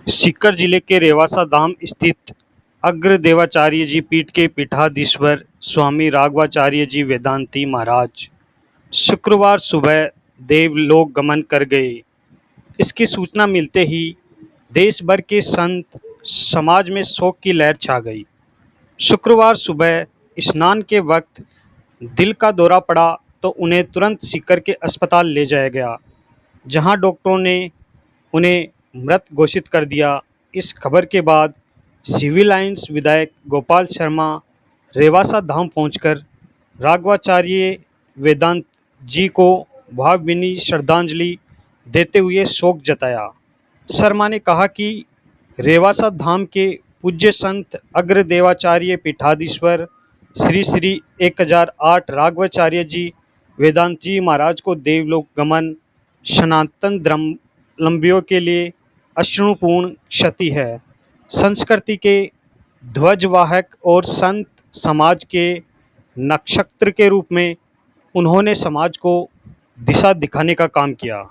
सीकर जिले के रेवासा धाम स्थित अग्रदेवाचार्य जी पीठ के पीठाधीश्वर स्वामी राघवाचार्य जी वेदांती महाराज शुक्रवार सुबह देवलोक गमन कर गए। इसकी सूचना मिलते ही देश भर के संत समाज में शोक की लहर छा गई। शुक्रवार सुबह स्नान के वक्त दिल का दौरा पड़ा तो उन्हें तुरंत सीकर के अस्पताल ले जाया गया, जहां डॉक्टरों ने उन्हें मृत घोषित कर दिया। इस खबर के बाद सिविल लाइन्स विधायक गोपाल शर्मा रेवासा धाम पहुंचकर राघवाचार्य वेदांत जी को भावभीनी श्रद्धांजलि देते हुए शोक जताया। शर्मा ने कहा कि रेवासा धाम के पूज्य संत अग्रदेवाचार्य पीठाधीश्वर श्री श्री 1008 राघवाचार्य जी वेदांत जी महाराज को देवलोक गमन सनातन धर्मावलंबियों के लिए अश्रुपूर्ण क्षति है। संस्कृति के ध्वजवाहक और संत समाज के नक्षत्र के रूप में उन्होंने समाज को दिशा दिखाने का काम किया।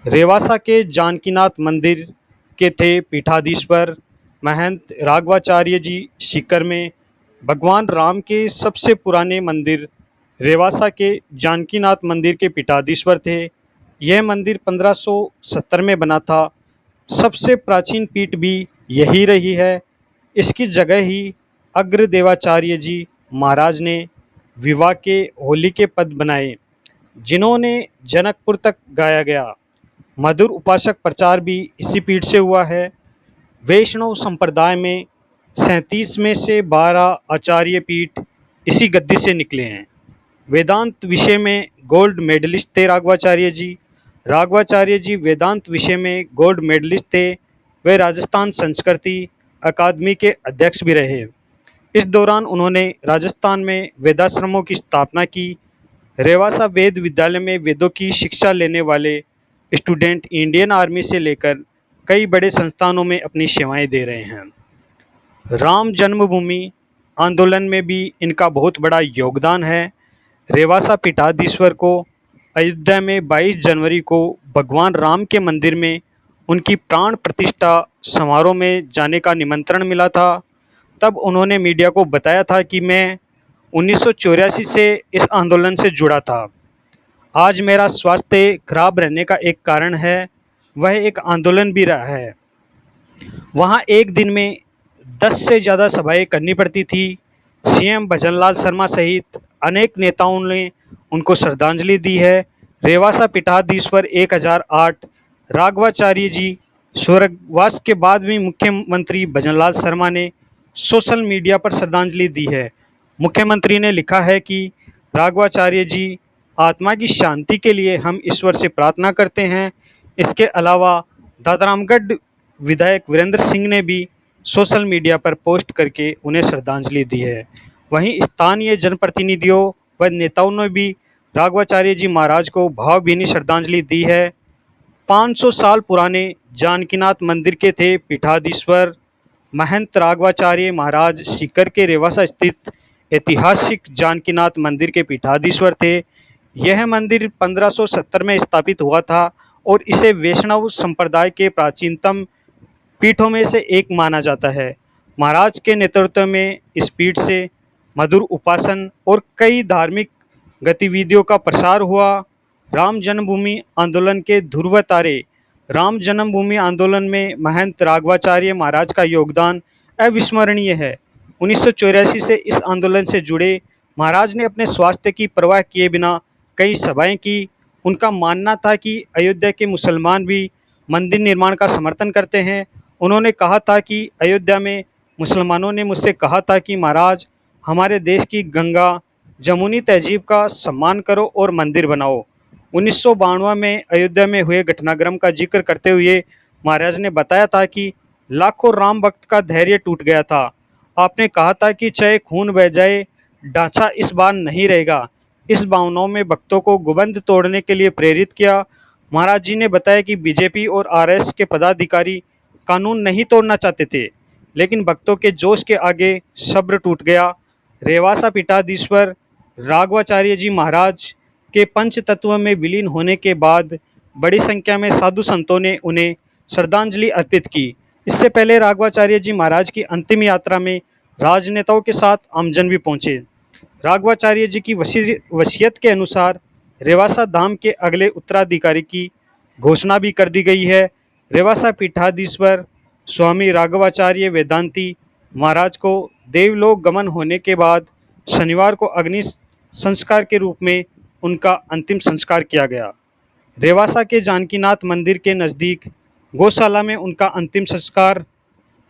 रेवासा के जानकीनाथ मंदिर के थे पीठाधीश्वर महंत राघवाचार्य जी सीकर में भगवान राम के सबसे पुराने मंदिर रेवासा के जानकीनाथ मंदिर के पीठाधीश्वर थे। यह मंदिर 1570 में बना था। सबसे प्राचीन पीठ भी यही रही है। इसकी जगह ही अग्रदेवाचार्य जी महाराज ने विवाह के होली के पद बनाए, जिन्होंने जनकपुर तक गाया गया। मधुर उपासक प्रचार भी इसी पीठ से हुआ है। वैष्णव संप्रदाय में 37 में से 12 आचार्य पीठ इसी गद्दी से निकले हैं। वेदांत विषय में गोल्ड मेडलिस्ट थे राघवाचार्य जी। राघवाचार्य जी वेदांत विषय में गोल्ड मेडलिस्ट थे। वे राजस्थान संस्कृति अकादमी के अध्यक्ष भी रहे। इस दौरान उन्होंने राजस्थान में वेदाश्रमों की स्थापना की। रेवासा वेद विद्यालय में वेदों की शिक्षा लेने वाले स्टूडेंट इंडियन आर्मी से लेकर कई बड़े संस्थानों में अपनी सेवाएं दे रहे हैं। राम जन्मभूमि आंदोलन में भी इनका बहुत बड़ा योगदान है। रेवासा पीठाधीश्वर को अयोध्या में 22 जनवरी को भगवान राम के मंदिर में उनकी प्राण प्रतिष्ठा समारोह में जाने का निमंत्रण मिला था। तब उन्होंने मीडिया को बताया था कि मैं 1984 से इस आंदोलन से जुड़ा था। आज मेरा स्वास्थ्य खराब रहने का एक कारण है, वह एक आंदोलन भी रहा है। वहाँ एक दिन में 10 से ज़्यादा सभाएं करनी पड़ती थी। सीएम भजनलाल शर्मा सहित अनेक नेताओं ने उनको श्रद्धांजलि दी है। रेवासा पीठाधीश्वर 1008 राघवाचार्य जी स्वर्गवास के बाद भी मुख्यमंत्री भजनलाल शर्मा ने सोशल मीडिया पर श्रद्धांजलि दी है। मुख्यमंत्री ने लिखा है कि राघवाचार्य जी आत्मा की शांति के लिए हम ईश्वर से प्रार्थना करते हैं। इसके अलावा दादरामगढ़ विधायक वीरेंद्र सिंह ने भी सोशल मीडिया पर पोस्ट करके उन्हें श्रद्धांजलि दी है। वहीं स्थानीय जनप्रतिनिधियों व नेताओं ने भी राघवाचार्य जी महाराज को भावभीनी श्रद्धांजलि दी है। 500 साल पुराने जानकीनाथ मंदिर के थे पीठाधीश्वर महंत राघवाचार्य महाराज सीकर के रेवासा स्थित ऐतिहासिक जानकीनाथ मंदिर के पीठाधीश्वर थे। यह मंदिर 1570 में स्थापित हुआ था और इसे वैष्णव संप्रदाय के प्राचीनतम पीठों में से एक माना जाता है। महाराज के नेतृत्व में इस पीठ से मधुर उपासन और कई धार्मिक गतिविधियों का प्रसार हुआ। राम जन्मभूमि आंदोलन के ध्रुव तारे। राम जन्मभूमि आंदोलन में महंत राघवाचार्य महाराज का योगदान अविस्मरणीय है। 1984 से इस आंदोलन से जुड़े महाराज ने अपने स्वास्थ्य की परवाह किए बिना कई सभाएं की। उनका मानना था कि अयोध्या के मुसलमान भी मंदिर निर्माण का समर्थन करते हैं। उन्होंने कहा था कि अयोध्या में मुसलमानों ने मुझसे कहा था कि महाराज हमारे देश की गंगा जमुनी तहजीब का सम्मान करो और मंदिर बनाओ। 1992 में अयोध्या में हुए घटनाक्रम का जिक्र करते हुए महाराज ने बताया था कि लाखों राम भक्त का धैर्य टूट गया था। आपने कहा था कि चाहे खून बह जाए, ढांचा इस बार नहीं रहेगा। इस भावनाओं में भक्तों को गुबंद तोड़ने के लिए प्रेरित किया। महाराज जी ने बताया कि बीजेपी और आरएस के पदाधिकारी कानून नहीं तोड़ना चाहते थे, लेकिन भक्तों के जोश के आगे सब्र टूट गया। रेवासा पीठाधीश्वर राघवाचार्य जी महाराज के पंच तत्व में विलीन होने के बाद बड़ी संख्या में साधु संतों ने उन्हें श्रद्धांजलि अर्पित की। इससे पहले राघवाचार्य जी महाराज की अंतिम यात्रा में राजनेताओं के साथ आमजन भी पहुंचे। राघवाचार्य जी की वसीयत के अनुसार रेवासा धाम के अगले उत्तराधिकारी की घोषणा भी कर दी गई है। रेवासा पीठाधीश्वर स्वामी राघवाचार्य वेदांती महाराज को देवलोक गमन होने के बाद शनिवार को अग्नि संस्कार के रूप में उनका अंतिम संस्कार किया गया। रेवासा के जानकीनाथ मंदिर के नज़दीक गौशाला में उनका अंतिम संस्कार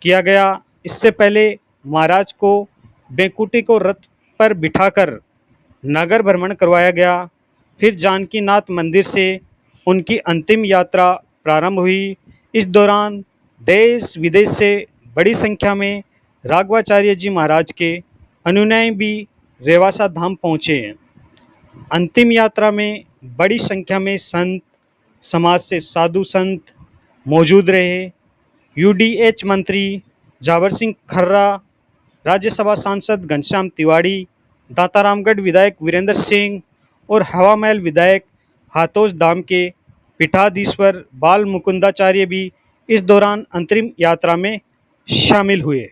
किया गया। इससे पहले महाराज को बेकुटी को रथ पर बिठाकर नगर भ्रमण करवाया गया। फिर जानकीनाथ मंदिर से उनकी अंतिम यात्रा प्रारंभ हुई। इस दौरान देश विदेश से बड़ी संख्या में राघवाचार्य जी महाराज के अनुयायी भी रेवासा धाम पहुँचे। अंतिम यात्रा में बड़ी संख्या में संत समाज से साधु संत मौजूद रहे। यूडीएच मंत्री जावर सिंह खर्रा, राज्यसभा सांसद घनश्याम तिवाड़ी, दातारामगढ़ विधायक वीरेंद्र सिंह और हवा महल विधायक हाथोस धाम के पीठाधीश्वर बाल मुकुंदाचार्य भी इस दौरान अंतरिम यात्रा में शामिल हुए।